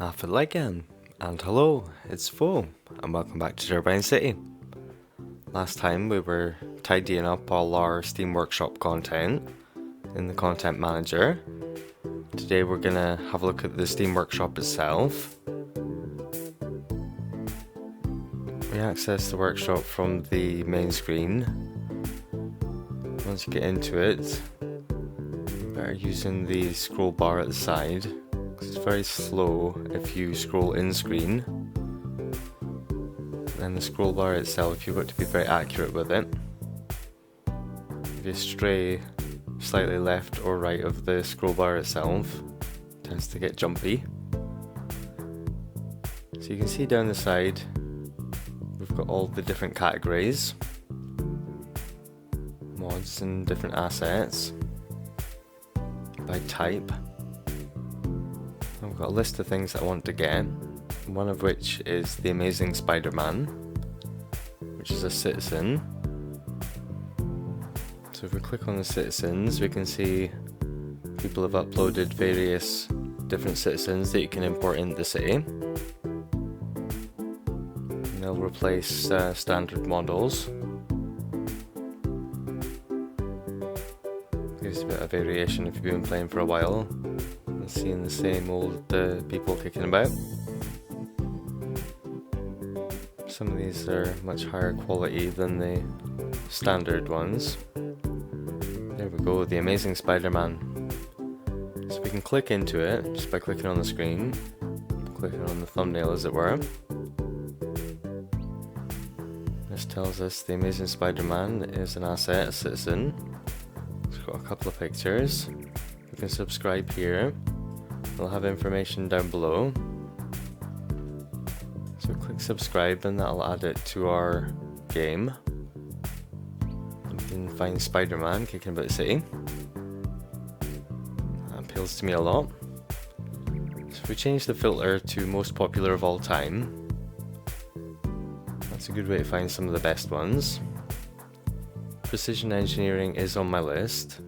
Again, and hello, it's Fo, and welcome back to Turbine City. Last time we were tidying up all our Steam Workshop content in the Content Manager. Today we're gonna have a look at the Steam Workshop itself. We access the workshop from the main screen. Once you get into it, better using the scroll bar at the side. It's very slow if you scroll in screen. And the scroll bar itself, you've got to be very accurate with it. If you stray slightly left or right of the scroll bar itself, it tends to get jumpy. So you can see down the side, we've got all the different categories, mods and different assets by type. I've got a list of things that I want to get, one of which is the Amazing Spider-Man, which is a citizen. So if we click on the citizens, we can see people have uploaded various different citizens that you can import into the city. And they'll replace standard models. Gives a bit of variation if you've been playing for a while. Seeing the same old people kicking about. Some of these are much higher quality than the standard ones. There we go, the Amazing Spider-Man. So we can click into it just by clicking on the screen, clicking on the thumbnail as it were. This tells us the Amazing Spider-Man is an asset, a citizen. It's got a couple of pictures. We can subscribe here. We'll have information down below. So click subscribe and that'll add it to our game. You can find Spider-Man kicking about the city. That appeals to me a lot. So if we change the filter to most popular of all time, that's a good way to find some of the best ones. Precision engineering is on my list.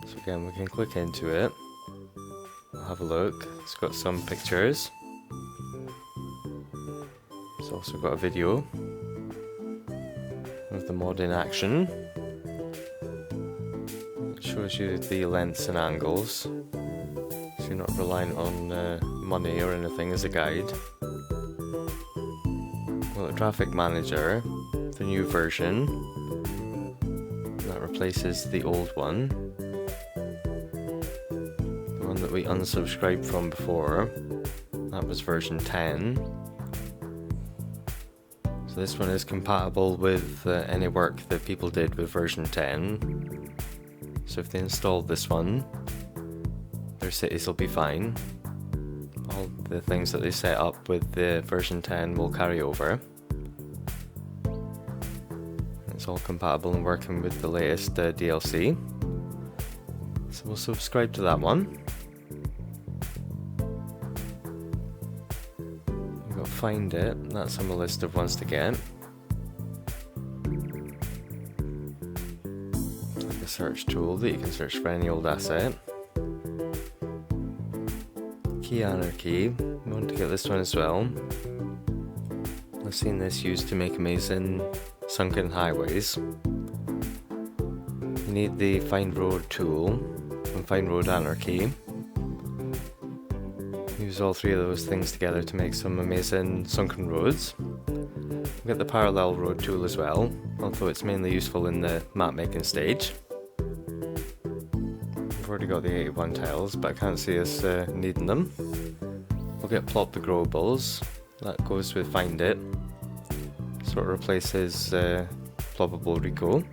So again, we can click into it. Have a look. It's got some pictures. It's also got a video of the mod in action. It shows you the lengths and angles, so you're not reliant on money or anything as a guide. Well, the Traffic Manager, the new version, that replaces the old one. That we unsubscribed from before. That was version 10. So this one is compatible with any work that people did with version 10. So if they installed this one, their cities will be fine. All the things that they set up with the version 10 will carry over. It's all compatible and working with the latest DLC. So we'll subscribe to that one. Find it, that's on the list of ones to get. It's like a search tool that you can search for any old asset. Key Anarchy, we want to get this one as well. I've seen this used to make amazing sunken highways. You need the Find Road tool and Find Road Anarchy. Use all three of those things together to make some amazing sunken roads. We've got the Parallel Road tool as well, although it's mainly useful in the map making stage. We've already got the 81 tiles, but I can't see us needing them. We'll get Plot the Growables, that goes with Find It, so it replaces Ploppable Rico.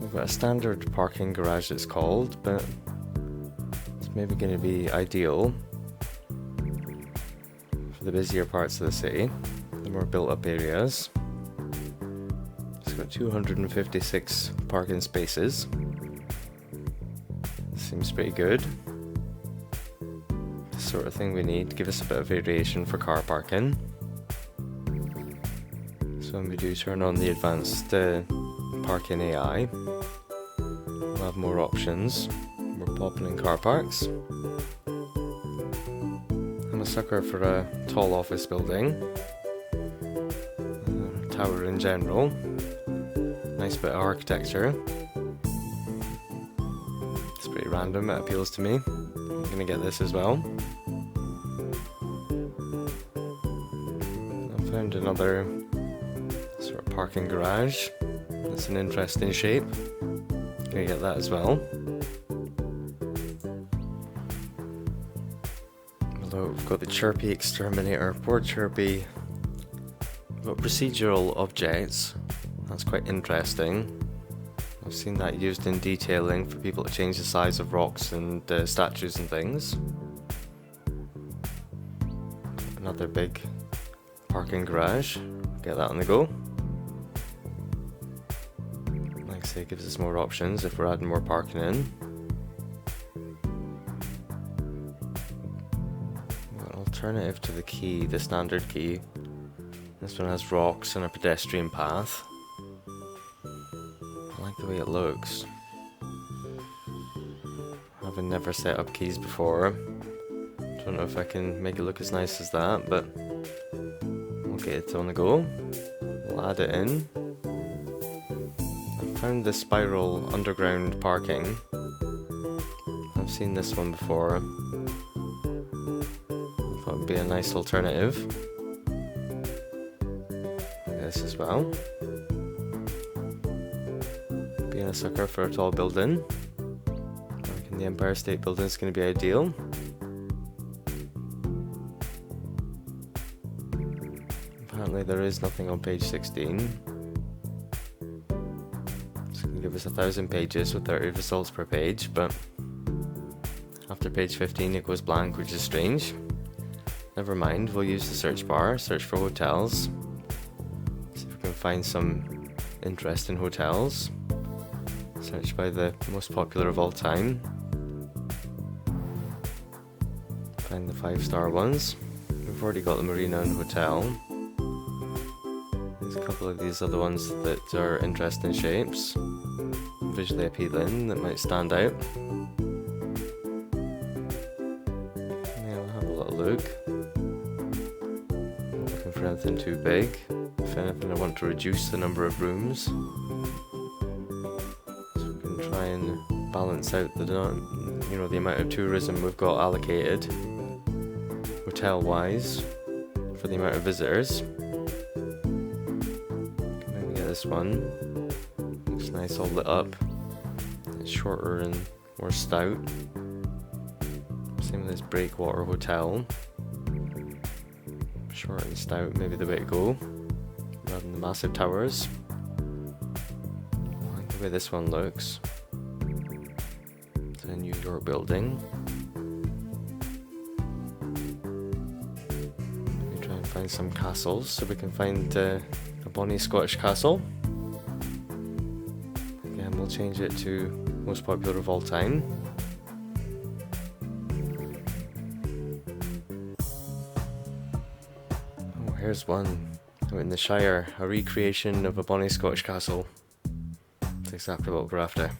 We've got a standard parking garage it's called, but maybe going to be ideal for the busier parts of the city, the more built up areas. It's got 256 parking spaces. Seems pretty good. The sort of thing we need to give us a bit of variation for car parking. So when we do turn on the advanced parking AI, we'll have more options. We're popping in car parks. sucker for a tall office building. Tower in general. Nice bit of architecture. It's pretty random, it appeals to me. I'm gonna get this as well. I found another sort of parking garage. That's an interesting shape. Gonna get that as well. Although we've got the Chirpy Exterminator. Poor Chirpy. We've got procedural objects. That's quite interesting. I've seen that used in detailing for people to change the size of rocks and statues and things. Another big parking garage. Get that on the go. Like I say, it gives us more options if we're adding more parking in. Alternative to the key, the standard key. This one has rocks and a pedestrian path. I like the way it looks. Having never set up keys before, don't know if I can make it look as nice as that, but we'll get it on the go. We'll add it in. I found the spiral underground parking. I've seen this one before. That would be a nice alternative. This as well. Being a sucker for a tall building. I reckon the Empire State Building is going to be ideal. Apparently there is nothing on page 16. It's going to give us 1,000 pages with 30 results per page, but after page 15 it goes blank, which is strange. Never mind, we'll use the search bar, search for hotels. See if we can find some interesting hotels. Search by the most popular of all time. Find the 5-star ones. We've already got the Marina and Hotel. There's a couple of these other ones that are interesting shapes. Visually appealing, that might stand out. Yeah, we'll have a little look. For anything too big. If anything, I want to reduce the number of rooms, so we can try and balance out the the amount of tourism we've got allocated hotel wise for the amount of visitors. Maybe get this one. Looks nice, all lit up. It's shorter and more stout. Same with this Breakwater Hotel. Short and stout, maybe the way to go, rather than the massive towers. I like the way this one looks. It's a New York building. Maybe try and find some castles, so we can find a bonny Scottish castle. Again, we'll change it to most popular of all time. Here's one out in the Shire, a recreation of a bonny Scottish castle. That's exactly what we're after.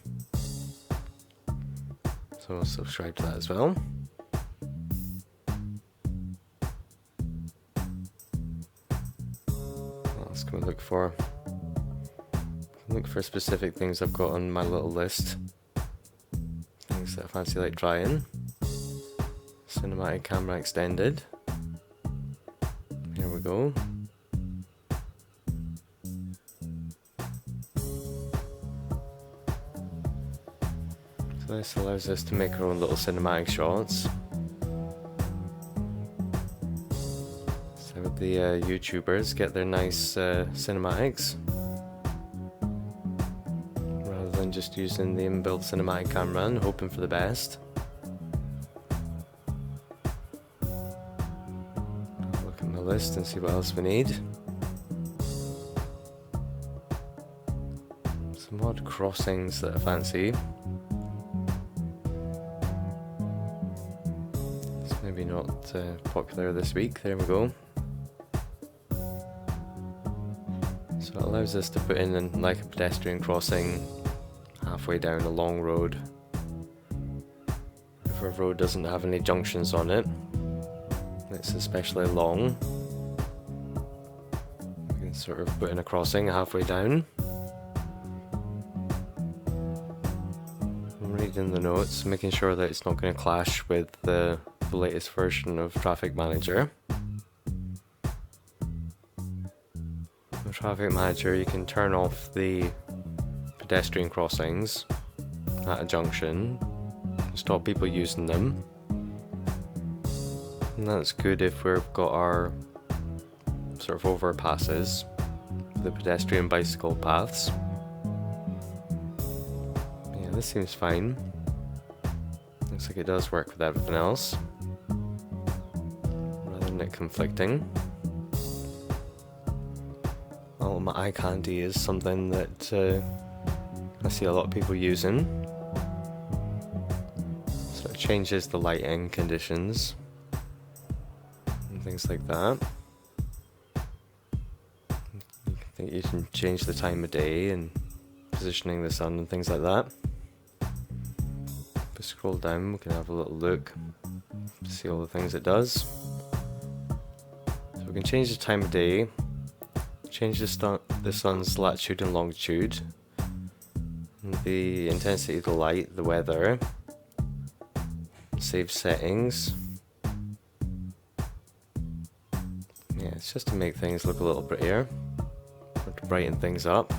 So I'll subscribe to that as well. What else can we look for? Look for specific things I've got on my little list. Things that I fancy like trying. Cinematic camera extended. Here we go. So this allows us to make our own little cinematic shots. So with the YouTubers get their nice cinematics, rather than just using the inbuilt cinematic camera and hoping for the best. List and see what else we need. Some odd crossings that I fancy. It's maybe not popular this week. There we go. So it allows us to put in like a pedestrian crossing halfway down a long road. If our road doesn't have any junctions on it. It's especially long. We can sort of put in a crossing halfway down. I'm reading the notes, making sure that it's not going to clash with the latest version of Traffic Manager. With Traffic Manager, you can turn off the pedestrian crossings at a junction, stop people using them. And that's good if we've got our sort of overpasses, the pedestrian bicycle paths. Yeah, this seems fine. Looks like it does work with everything else, rather than it conflicting. Ultimate eye candy is something that I see a lot of people using. So it changes the lighting conditions and things like that. You can change the time of day and positioning the sun and things like that. If we scroll down, we can have a little look, see all the things it does. So we can change the time of day, change the sun's latitude and longitude, the intensity of the light, the weather, save settings. Yeah, it's just to make things look a little prettier, or to brighten things up.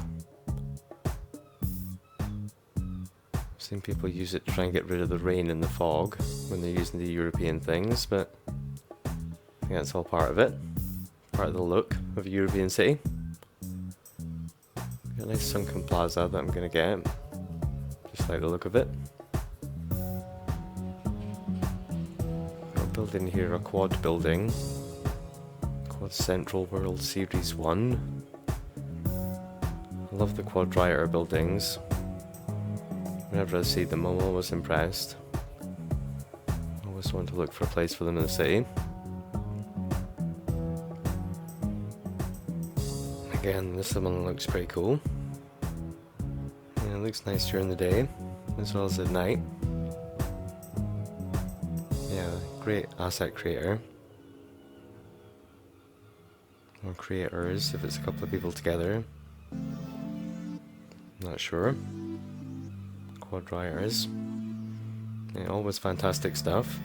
I've seen people use it to try and get rid of the rain and the fog when they're using the European things, but I think that's all part of it, part of the look of a European city. Got a nice sunken plaza that I'm going to get, just like the look of it. We're building here a quad building, Quad Central World Series 1. I love the quadrilateral buildings. Whenever I see them, I'm always impressed. I always want to look for a place for them in the city. Again, this one looks pretty cool. Yeah, it looks nice during the day, as well as at night. Yeah, great asset creator. Or creators, if it's a couple of people together. Not sure. Quadrilaters. Yeah, always fantastic stuff.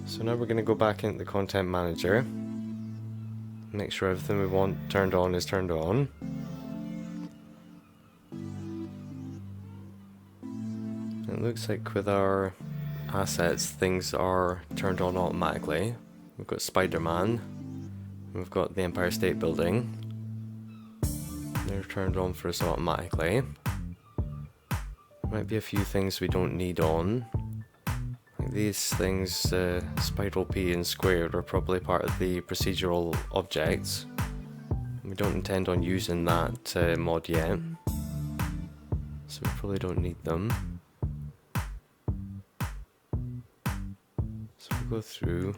So now we're going to go back into the content manager. Make sure everything we want turned on is turned on. It looks like with our assets, things are turned on automatically. We've got Spider-Man. We've got the Empire State Building. They're turned on for us automatically. Might be a few things we don't need on. Like these things, Spiral P and Squared, are probably part of the procedural objects. We don't intend on using that mod yet, so we probably don't need them. So we'll go through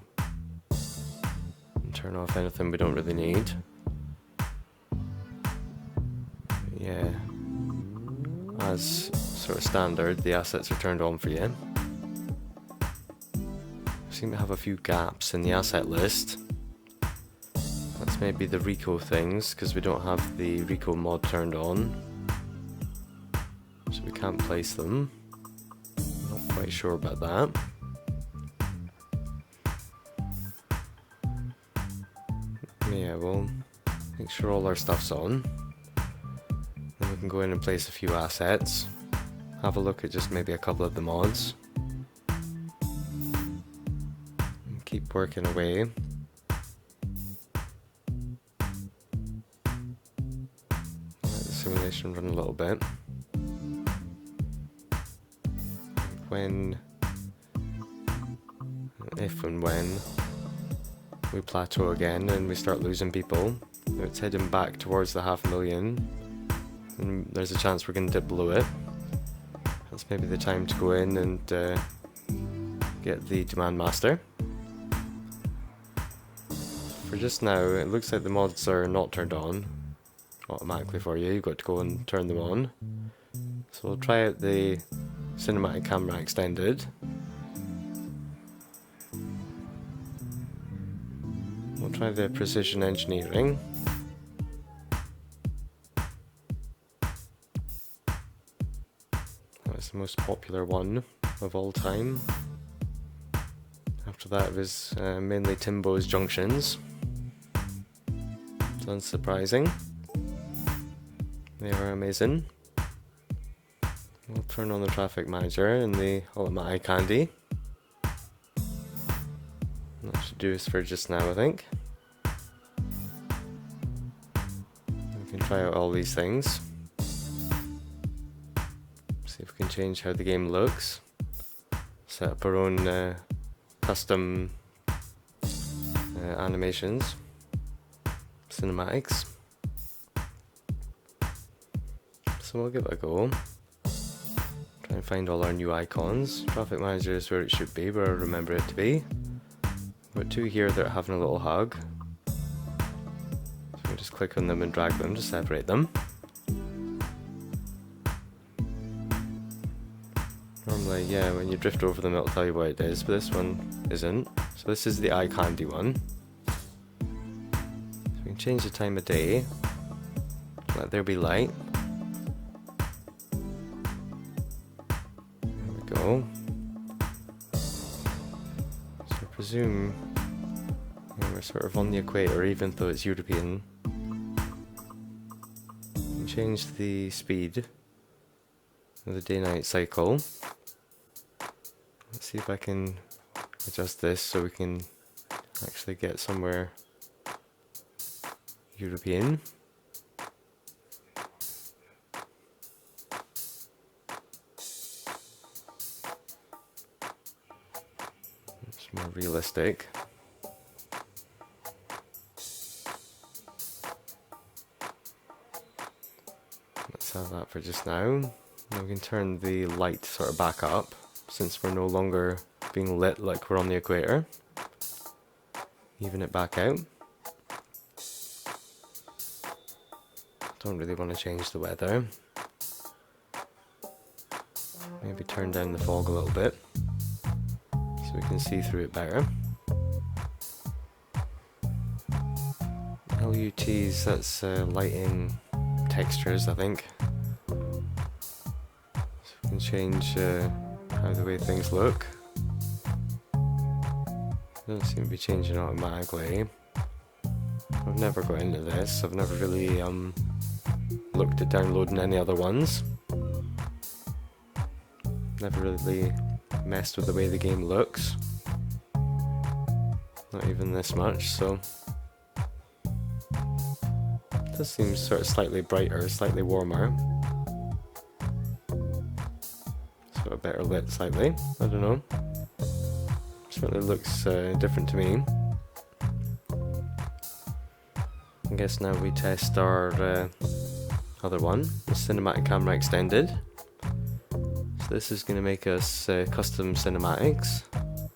and turn off anything we don't really need. Yeah, as sort of standard, the assets are turned on for you. We seem to have a few gaps in the asset list. That's maybe the Rico things, because we don't have the Rico mod turned on, so we can't place them. Not quite sure about that. Yeah, we'll make sure all our stuff's on. Then we can go in and place a few assets. Have a look at just maybe a couple of the mods. And keep working away. Let the simulation run a little bit. If and when we plateau again and we start losing people, it's heading back towards the 500,000, and there's a chance we're going to dip below it. That's maybe the time to go in and get the Demand Master. For just now, it looks like the mods are not turned on automatically for you. You've got to go and turn them on. So we'll try out the Cinematic Camera Extended. Try the precision engineering. That's the most popular one of all time. After that was mainly Timbo's junctions. It's unsurprising. They are amazing. We'll turn on the traffic manager and the ultimate eye candy. That should do us for just now, I think. We can try out all these things. See if we can change how the game looks. Set up our own custom animations, cinematics. So we'll give it a go. Try and find all our new icons. Traffic manager is where it should be, where I remember it to be. We've got 2 here that are having a little hug. So we can just click on them and drag them to separate them. Normally, yeah, when you drift over them it'll tell you what it is, but this one isn't. So this is the eye candy one. So we can change the time of day. Let there be light. There we go. So I presume we're sort of on the equator, even though it's European. We can change the speed of the day-night cycle. Let's see if I can adjust this so we can actually get somewhere European. It's more realistic. Let's have that for just now. Now we can turn the light sort of back up, since we're no longer being lit like we're on the equator. Even it back out. Don't really want to change the weather. Maybe turn down the fog a little bit, so we can see through it better. LUTs, that's lighting textures, I think. Change how the way things look. Doesn't seem to be changing automatically. I've never got into this. I've never really looked at downloading any other ones. Never really messed with the way the game looks. Not even this much, so it does seem sort of slightly brighter, slightly warmer. Better lit slightly, I don't know. Certainly looks different to me. I guess now we test our other one, the cinematic camera extended. So this is going to make us custom cinematics.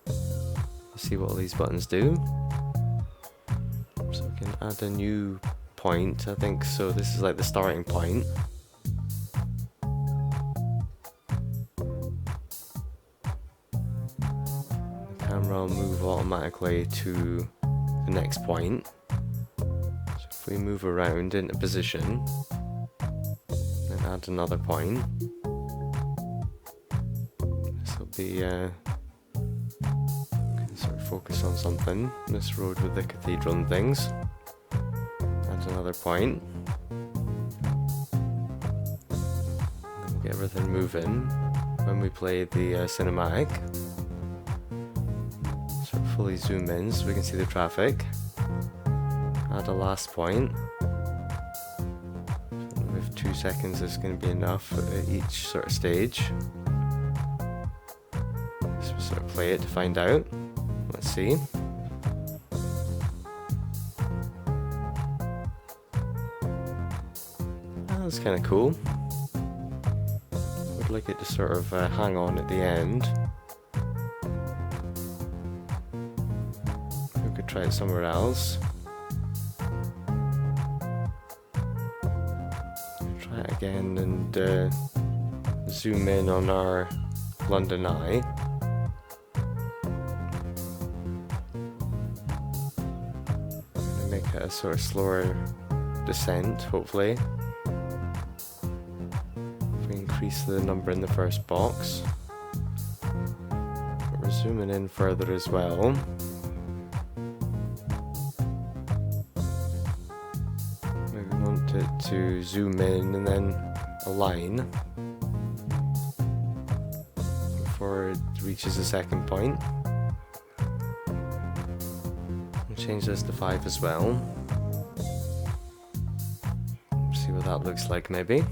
Let's see what all these buttons do. So we can add a new point, I think. So this is like the starting point. Camera will move automatically to the next point. So if we move around into position and add another point, this will be sort of focus on something. This road with the cathedral and things. Add another point. And we'll get everything moving when we play the cinematic. Fully zoom in so we can see the traffic. Add a last point. With 2 seconds is going to be enough at each sort of stage. So we sort of play it to find out. Let's see. That's kind of cool. Would like it to sort of hang on at the end. Try it somewhere else. Try it again and zoom in on our London Eye. Get a sort of slower descent, hopefully. If we increase the number in the first box. But we're zooming in further as well. Maybe we want it to zoom in and then align before it reaches the second point. We'll change this to 5 as well. See what that looks like maybe.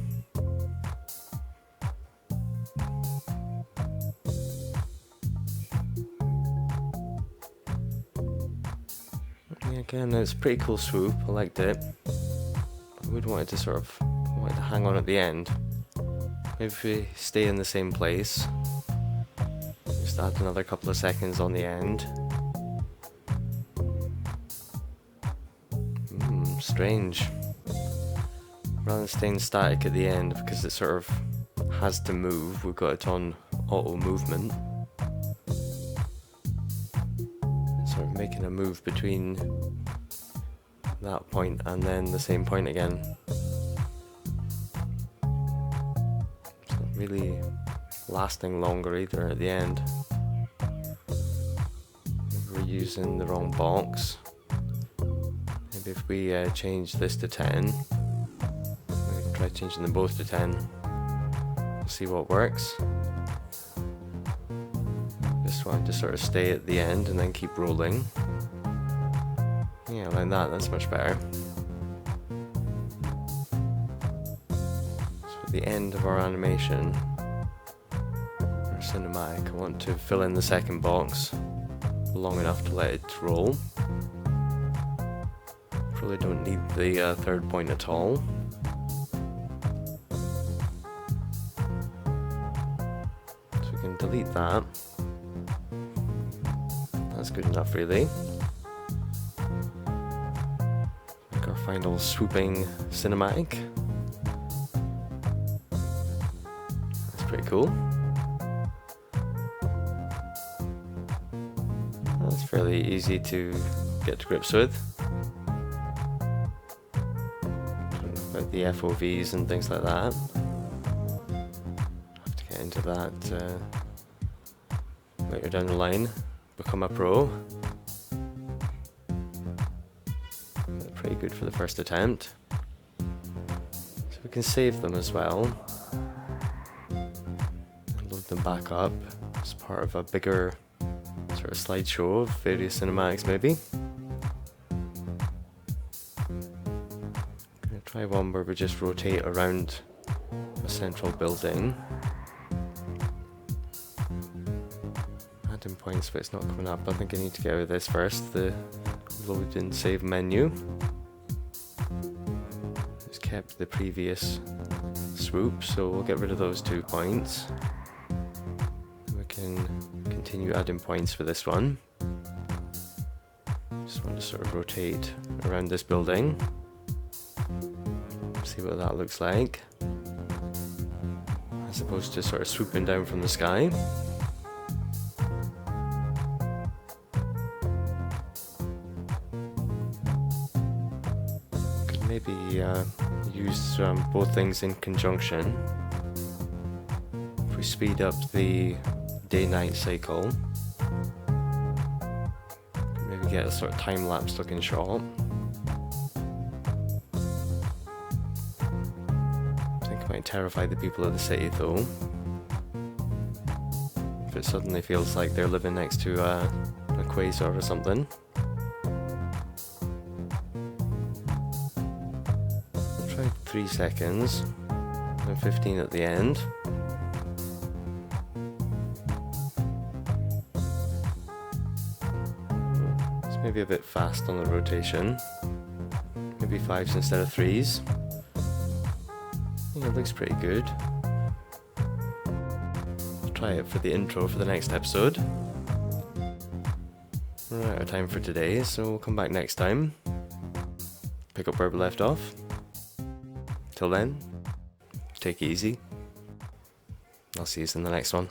Yeah, again, it's a pretty cool swoop. I liked it. I would want it to sort of hang on at the end. Maybe if we stay in the same place, just add another couple of seconds on the end. Strange. Rather than staying static at the end, because it sort of has to move, we've got it on auto movement. It's sort of making a move between that point and then the same point again. It's not really lasting longer either at the end. Maybe we're using the wrong box. Maybe if we change this to 10, we can try changing them both to 10. We'll see what works. Just want to sort of stay at the end and then keep rolling. Yeah, like that, that's much better. So at the end of our animation, our cinematic, I want to fill in the second box long enough to let it roll. Probably don't need the third point at all. So we can delete that. That's good enough really. Make our final swooping cinematic. That's pretty cool. That's fairly easy to get to grips with. The FOVs and things like that. Have to get into that later down the line. Become a pro. Pretty good for the first attempt. So we can save them as well. And load them back up as part of a bigger sort of slideshow of various cinematics maybe. Try one where we just rotate around a central building. Adding points, but it's not coming up. I think I need to get out of this first. The load and save menu. It's kept the previous swoop, so we'll get rid of those 2 points. We can continue adding points for this one. Just want to sort of rotate around this building. See what that looks like, as opposed to sort of swooping down from the sky. Could maybe use both things in conjunction. If we speed up the day-night cycle, maybe get a sort of time-lapse looking shot. Might terrify the people of the city though. If it suddenly feels like they're living next to a quasar or something. I'll try 3 seconds and 15 at the end. It's maybe a bit fast on the rotation. Maybe 5s instead of 3s. It looks pretty good. I'll try it for the intro for the next episode. We're out of time for today, so we'll come back next time. Pick up where we left off. Till then, take it easy. I'll see you in the next one.